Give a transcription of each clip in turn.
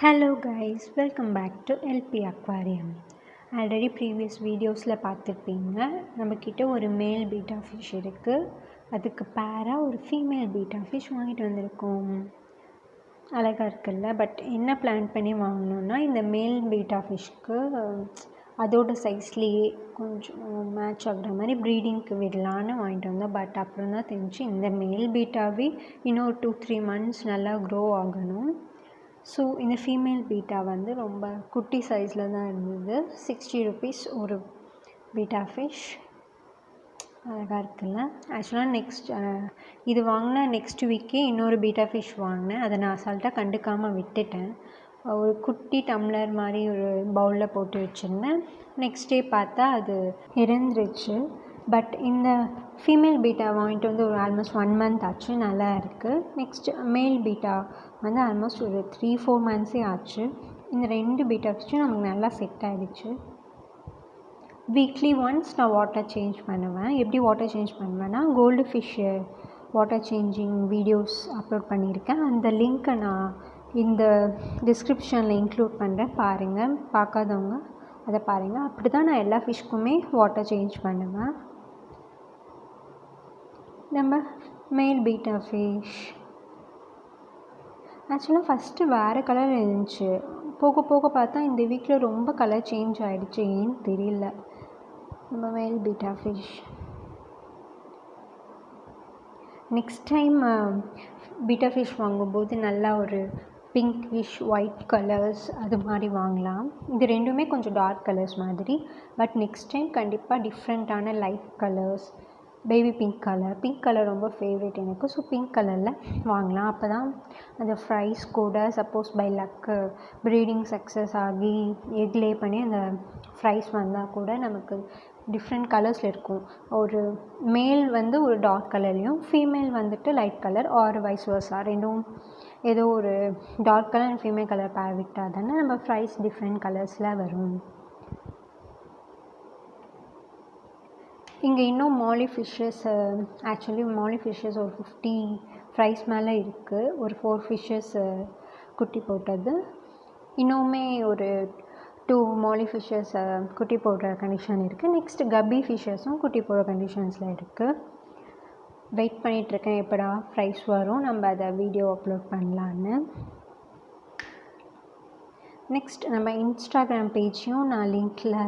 Hello guys, welcome back to LP Aquarium. Already previous வீடியோஸில் பார்த்துருப்பீங்க, நம்மக்கிட்ட ஒரு மேல் பீட்டா ஃபிஷ் இருக்குது. அதுக்கு பேராக ஒரு ஃபீமேல் பீட்டா ஃபிஷ் வாங்கிட்டு வந்திருக்கோம். அழகாக இருக்குல்ல. பட் என்ன பிளான் பண்ணி வாங்கினோன்னா, இந்த மேல் பீட்டா ஃபிஷ்க்கு அதோட சைஸ்லேயே கொஞ்சம் மேட்ச் ஆகுற மாதிரி ப்ரீடிங்க்கு விடலான்னு வாங்கிட்டு வந்தோம். பட் அப்புறம் தான் தெரிஞ்சு இந்த மேல் பீட்டாவே இன்னும் 2-3 months நல்லா க்ரோ ஆகணும். ஸோ இந்த ஃபீமேல் பீட்டா வந்து ரொம்ப குட்டி சைஸில் தான் இருந்தது. 60 rupees ஒரு பீட்டா ஃபிஷ். அழகாக இருக்குல்ல. ஆக்சுவலாக இது வாங்கின நெக்ஸ்ட் வீக்கே இன்னொரு பீட்டா ஃபிஷ் வாங்கினேன். அதை நான் அசால்ட்டாக கண்டுக்காமல் விட்டுட்டேன். ஒரு குட்டி டம்ளர் மாதிரி ஒரு பவுலில் போட்டு வச்சுருந்தேன். நெக்ஸ்ட் டே பார்த்தா அது இறந்துருச்சு. பட் இந்த ஃபீமேல் பீட்டா வாங்கிட்டு வந்து ஒரு ஆல்மோஸ்ட் 1 month ஆச்சு. நல்லா இருக்குது. நெக்ஸ்ட் மேல் பீட்டா வந்து ஆல்மோஸ்ட் ஒரு 3-4 months ஆச்சு. இந்த 2 பீட்டா ஃபிஷ்ஷும் நமக்கு நல்லா செட் ஆகிடுச்சு. வீக்லி ஒன்ஸ் நான் வாட்டர் சேஞ்ச் பண்ணுவேன். எப்படி வாட்டர் சேஞ்ச் பண்ணுவேன்னா, goldfish water changing videos upload பண்ணியிருக்கேன். அந்த லிங்க்கை நான் இந்த டிஸ்கிரிப்ஷனில் இன்க்ளூட் பண்ணுறேன், பாருங்கள். பார்க்காதவங்க அதை பாருங்கள். அப்படி தான் நான் எல்லா ஃபிஷ்க்குமே வாட்டர் சேஞ்ச் பண்ணுவேன். நம்ம மேல் பீட்டா ஃபிஷ் ஆக்சுவலாக ஃபஸ்ட்டு வேறு கலர் இருந்துச்சு. போக போக பார்த்தா இந்த வீக்கில் ரொம்ப கலர் சேஞ்ச் ஆகிடுச்சு. ஏன்னு தெரியல. நம்ம மேல் beta fish next time beta fish வாங்கும்போது நல்லா ஒரு பிங்கிஷ் ஒயிட் கலர்ஸ் அது மாதிரி வாங்கலாம். இது ரெண்டுமே கொஞ்சம் டார்க் கலர்ஸ் மாதிரி. பட் நெக்ஸ்ட் டைம் கண்டிப்பாக டிஃப்ரெண்ட்டான light colours, baby pink colour ரொம்ப ஃபேவரட் எனக்கு. ஸோ பிங்க் கலரில் வாங்கலாம். அப்போ தான் அந்த ஃப்ரைஸ் கூட suppose by luck breeding success ஆகி எக் லே பண்ணி அந்த ஃப்ரைஸ் வந்தால் கூட நமக்கு டிஃப்ரெண்ட் கலர்ஸில் இருக்கும். ஒரு மேல் வந்து ஒரு டார்க் கலர்லேயும், ஃபீமேல் வந்துட்டு light colour or vice versa ரெண்டும் ஏதோ ஒரு dark colour and female colour pair விட்டால் தானே நம்ம ஃப்ரைஸ் டிஃப்ரெண்ட் கலர்ஸில் வரும். இங்கே இன்னும் மாலி ஃபிஷ்ஷஸ் ஒரு 50 ஃப்ரைஸ் மேலே இருக்குது. ஒரு 4 ஃபிஷ்ஷஸ் குட்டி போட்டது. இன்னுமே ஒரு 2 மாலி ஃபிஷ்ஷஸ் குட்டி போடுற கண்டிஷன் இருக்குது. நெக்ஸ்ட் கப்பி ஃபிஷ்ஷஸும் குட்டி போடுற கண்டிஷன்ஸில் இருக்குது. வெயிட் பண்ணிகிட்ருக்கேன் எப்படா ஃப்ரைஸ் வரும், நம்ம அதை வீடியோ அப்லோட் பண்ணலான்னு. நெக்ஸ்ட் நம்ம இன்ஸ்டாகிராம் பேஜையும் நான் லிங்க்கில்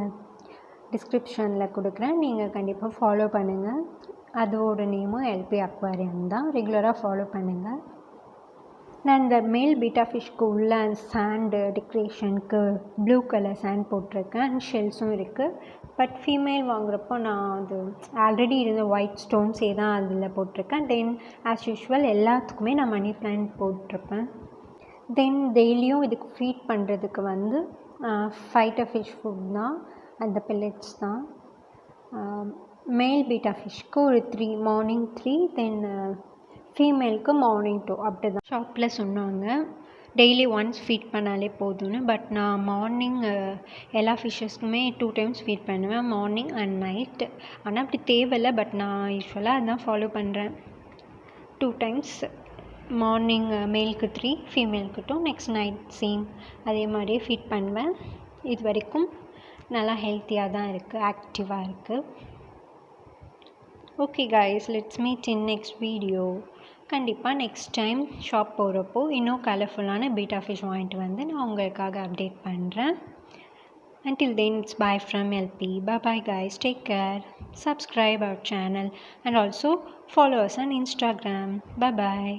டிஸ்கிரிப்ஷனில் கொடுக்குறேன். நீங்கள் கண்டிப்பாக ஃபாலோ பண்ணுங்கள். அதோட நேமும் எல்பி அக்வாரியம் தான். ரெகுலராக ஃபாலோ பண்ணுங்கள். நான் இந்த மேல் பீட்டா ஃபிஷ்க்கு உள்ள சாண்டு டெக்கரேஷனுக்கு ப்ளூ கலர் சாண்ட் போட்டிருக்கேன். அண்ட் ஷெல்ஸும் இருக்குது. பட் ஃபீமேல் வாங்குகிறப்போ நான் அது ஆல்ரெடி இருந்த ஒயிட் ஸ்டோன்ஸே தான் அதில் போட்டிருக்கேன். தென் ஆஸ் யூஷுவல் எல்லாத்துக்குமே நான் மணி பிளான்ட் போட்டிருப்பேன். தென் டெய்லியும் இதுக்கு ஃபீட் பண்ணுறதுக்கு வந்து ஃபைட்டர் ஃபிஷ் ஃபுட் தான், அந்த பில்லட்ஸ் தான். மேல் பீட்டா ஃபிஷ்க்கு ஒரு 3 மார்னிங் 3, தென் ஃபீமேலுக்கு மார்னிங் 2 அப்படி தான் ஷாப்பில் சொன்னாங்க. டெய்லி ஒன்ஸ் ஃபீட் பண்ணாலே போதும்னு. பட் நான் மார்னிங் எல்லா ஃபிஷ்ஷஸ்க்குமே 2 times ஃபீட் பண்ணுவேன், மார்னிங் அண்ட் நைட். ஆனால் அப்படி தேவையில்லை. பட் நான் யூஸ்வலாக அதுதான் ஃபாலோ பண்ணுறேன். 2 times மார்னிங் மேலுக்கு 3, ஃபீமேலுக்கு 2, நெக்ஸ்ட் நைட் சேம் அதே மாதிரியே ஃபீட் பண்ணுவேன். இது வரைக்கும் நல்லா ஹெல்த்தியாக தான் இருக்குது, ஆக்டிவாக இருக்குது. Okay guys, let's meet in next video. கண்டிப்பாக நெக்ஸ்ட் டைம் ஷாப் போகிறப்போ இன்னும் கலர்ஃபுல்லான பீட்டா ஃபிஷ் வாங்கிட்டு வந்து நான் உங்களுக்காக அப்டேட் பண்ணுறேன். Until then, it's bye from LP. Bye bye guys, take care. Subscribe our channel and also follow us on Instagram. Bye bye.